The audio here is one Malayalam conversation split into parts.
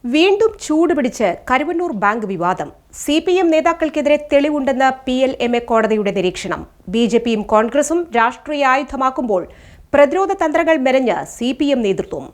വീണ്ടും ചൂടുപിടിച്ച് കരുവന്നൂർ ബാങ്ക് വിവാദം. CPM നേതാക്കൾക്കെതിരെ തെളിവുണ്ടെന്ന് PLMA കോടതിയുടെ നിരീക്ഷണം. BJPയും കോൺഗ്രസും രാഷ്ട്രീയ ആയുധമാക്കുമ്പോൾ പ്രതിരോധ തന്ത്രങ്ങൾ മെനഞ്ഞ് CPM നേതൃത്വം.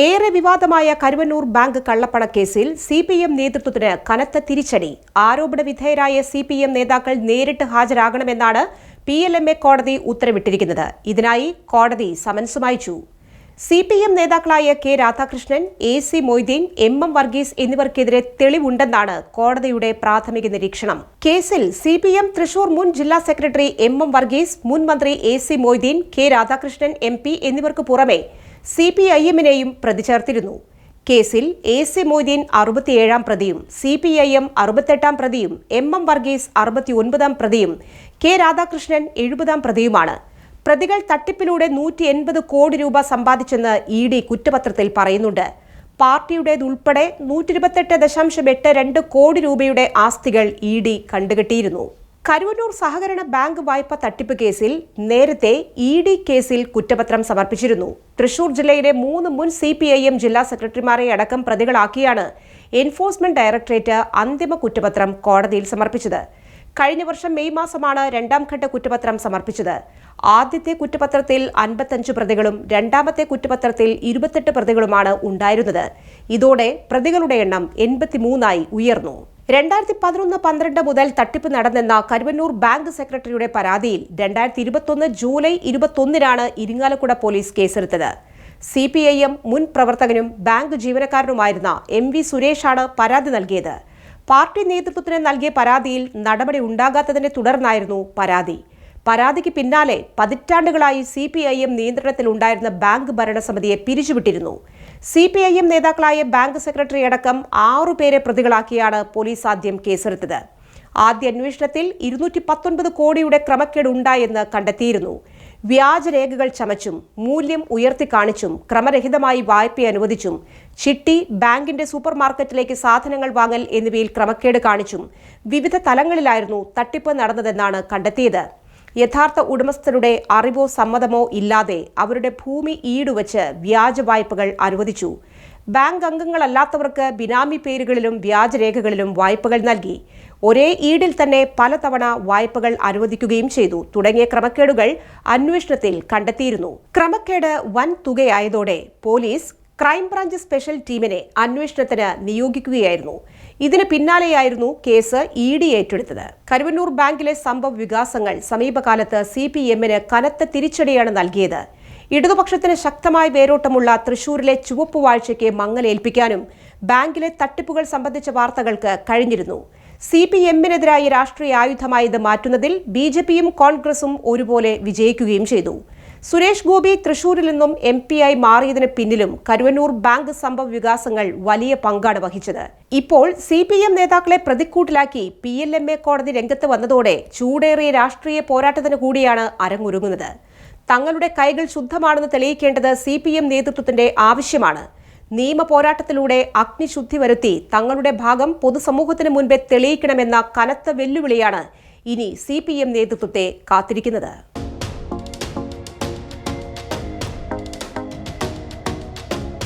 ഏറെ വിവാദമായ കരുവന്നൂർ ബാങ്ക് കള്ളപ്പണ കേസിൽ CPM നേതൃത്വത്തിന് കനത്ത തിരിച്ചടി. ആരോപണ വിധേയരായ CPM നേതാക്കൾ നേരിട്ട് ഹാജരാകണമെന്നാണ് PLMA കോടതി ഉത്തരവിട്ടിരിക്കുന്നത്. ഇതിനായി കോടതി സമൻസും അയച്ചു. CPM നേതാക്കളായ K Radhakrishnan, AC Moideen, MM Varghese എന്നിവർക്കെതിരെ തെളിവുണ്ടെന്നാണ് കോടതിയുടെ പ്രാഥമിക നിരീക്ഷണം. കേസിൽ CPM തൃശൂർ മുൻ ജില്ലാ സെക്രട്ടറി MM വർഗീസ്, മുൻ മന്ത്രി AC Moideen, K Radhakrishnan MP എന്നിവർക്ക് പുറമെ CPIMനെയും പ്രതി ചേർത്തിരുന്നു. കേസിൽ AC മൊയ്തീൻ 67-ാം പ്രതിയും CPIM 68-ാം പ്രതിയും MM വർഗീസ് 69-ാം പ്രതിയും K രാധാകൃഷ്ണൻ 70-ാം പ്രതിയുമാണ്. പ്രതികൾ തട്ടിപ്പിലൂടെ 180 കോടി രൂപ സമ്പാദിച്ചെന്ന് ED കുറ്റപത്രത്തിൽ പറയുന്നുണ്ട്. പാർട്ടിയുടേതുൾപ്പെടെ 128.82 കോടി രൂപയുടെ ആസ്തികൾ ED കണ്ടുകെട്ടിയിരുന്നു. കരുവന്നൂർ സഹകരണ ബാങ്ക് വായ്പ തട്ടിപ്പ് കേസിൽ നേരത്തെ ED കേസിൽ കുറ്റപത്രം സമർപ്പിച്ചിരുന്നു. തൃശൂർ ജില്ലയിലെ 3 മുൻ CPIM ജില്ലാ സെക്രട്ടറിമാരെ അടക്കം പ്രതികളാക്കിയാണ് എൻഫോഴ്സ്മെന്റ് ഡയറക്ടറേറ്റ് അന്തിമ കുറ്റപത്രം കോടതിയിൽ സമർപ്പിച്ചത്. കഴിഞ്ഞ വർഷം മെയ് മാസമാണ് രണ്ടാം ഘട്ട കുറ്റപത്രം സമർപ്പിച്ചത്. ആദ്യത്തെ കുറ്റപത്രത്തിൽ 55 പ്രതികളും രണ്ടാമത്തെ കുറ്റപത്രത്തിൽ 28 പ്രതികളുമാണ് ഉണ്ടായിരുന്നത്. ഇതോടെ പ്രതികളുടെ എണ്ണം 83ആയി ഉയർന്നു. 2011-12 മുതൽ തട്ടിപ്പ് നടന്നെന്ന കരുവന്നൂർ ബാങ്ക് സെക്രട്ടറിയുടെ പരാതിയിൽ 2021 ജൂലൈ 21-നാണ് ഇരിങ്ങാലക്കുട പോലീസ് കേസെടുത്തത്. CPIM മുൻ പ്രവർത്തകനും ബാങ്ക് ജീവനക്കാരനുമായിരുന്ന MV സുരേഷാണ് പരാതി നൽകിയത്. പാർട്ടി നേതൃത്വത്തിന് നൽകിയ പരാതിയിൽ നടപടി ഉണ്ടാകാത്തതിനെ തുടർന്നായിരുന്നു പരാതി. പരാതിക്ക് പിന്നാലെ പതിറ്റാണ്ടുകളായി CPIM നിയന്ത്രണത്തിലുണ്ടായിരുന്ന ബാങ്ക് ഭരണസമിതിയെ പിരിച്ചുവിട്ടിരുന്നു. CPIM നേതാക്കളായ ബാങ്ക് സെക്രട്ടറി അടക്കം 6 പേരെ പ്രതികളാക്കിയാണ് പോലീസ് ആദ്യം കേസെടുത്തത്. ആദ്യ അന്വേഷണത്തിൽ 219 കോടിയുടെ ക്രമക്കേട് ഉണ്ടായെന്ന് കണ്ടെത്തിയിരുന്നു. വ്യാജരേഖകൾ ചമച്ചും മൂല്യം ഉയർത്തിക്കാണിച്ചും ക്രമരഹിതമായി വായ്പ അനുവദിച്ചും ചിട്ടി, ബാങ്കിന്റെ സൂപ്പർ മാർക്കറ്റിലേക്ക് സാധനങ്ങൾ വാങ്ങൽ എന്നിവയിൽ ക്രമക്കേട് കാണിച്ചും വിവിധ തലങ്ങളിലായിരുന്നു തട്ടിപ്പ് നടന്നതെന്നാണ് കണ്ടെത്തിയത്. യഥാർത്ഥ ഉടമസ്ഥരുടെ അറിവോ സമ്മതമോ ഇല്ലാതെ അവരുടെ ഭൂമി ഈടുവച്ച് വ്യാജ വായ്പകൾ അനുവദിച്ചു. ബാങ്ക് അംഗങ്ങളല്ലാത്തവർക്ക് ബിനാമി പേരുകളിലും വ്യാജരേഖകളിലും വായ്പകൾ നൽകി. ഒരേ ഈടിൽ തന്നെ പലതവണ വായ്പകൾ അനുവദിക്കുകയും ചെയ്തു. തുടങ്ങിയ ക്രമക്കേടുകൾ അന്വേഷണത്തിൽ കണ്ടെത്തിയിരുന്നു. ക്രമക്കേട് വൻ തുകയായതോടെ പോലീസ് ക്രൈംബ്രാഞ്ച് സ്പെഷ്യൽ ടീമിനെ അന്വേഷണത്തിന് നിയോഗിക്കുകയായിരുന്നു. ഇതിന് പിന്നാലെയായിരുന്നു കേസ് ED ഏറ്റെടുത്തത്. കരുവന്നൂർ ബാങ്കിലെ സംഭവ വികാസങ്ങൾ സമീപകാലത്ത് CPMന് കനത്ത തിരിച്ചടിയാണ് നൽകിയത്. ഇടതുപക്ഷത്തിന് ശക്തമായ വേരോട്ടമുള്ള തൃശൂരിലെ ചുവപ്പുവാഴ്ചയ്ക്ക് മങ്ങലേൽപ്പിക്കാനും ബാങ്കിലെ തട്ടിപ്പുകൾ സംബന്ധിച്ച വാർത്തകൾക്ക് കഴിഞ്ഞിരുന്നു. CPMനെതിരായ രാഷ്ട്രീയ ആയുധമായി ഇത് മാറ്റുന്നതിൽ BJPയും കോൺഗ്രസും ഒരുപോലെ വിജയിക്കുകയും ചെയ്തു. സുരേഷ് ഗോപി തൃശൂരിൽ നിന്നും MP-ആയി മാറിയതിന് പിന്നിലും കരുവന്നൂർ ബാങ്ക് സംഭവ വികാസങ്ങൾ വലിയ പങ്കാണ് വഹിച്ചത്. ഇപ്പോൾ CPM നേതാക്കളെ പ്രതിക്കൂട്ടിലാക്കി PLMA കോടതി രംഗത്ത് വന്നതോടെ ചൂടേറിയ രാഷ്ട്രീയ പോരാട്ടത്തിന് കൂടിയാണ് അരങ്ങൊരുങ്ങുന്നത്. തങ്ങളുടെ കൈകൾ ശുദ്ധമാണെന്ന് തെളിയിക്കേണ്ടത് CPM നേതൃത്വത്തിന്റെ ആവശ്യമാണ്. നിയമ പോരാട്ടത്തിലൂടെ അഗ്നിശുദ്ധി വരുത്തി തങ്ങളുടെ ഭാഗം പൊതുസമൂഹത്തിന് മുൻപേ തെളിയിക്കണമെന്ന കനത്ത വെല്ലുവിളിയാണ് ഇനി CPM നേതൃത്വത്തെ കാത്തിരിക്കുന്നത്.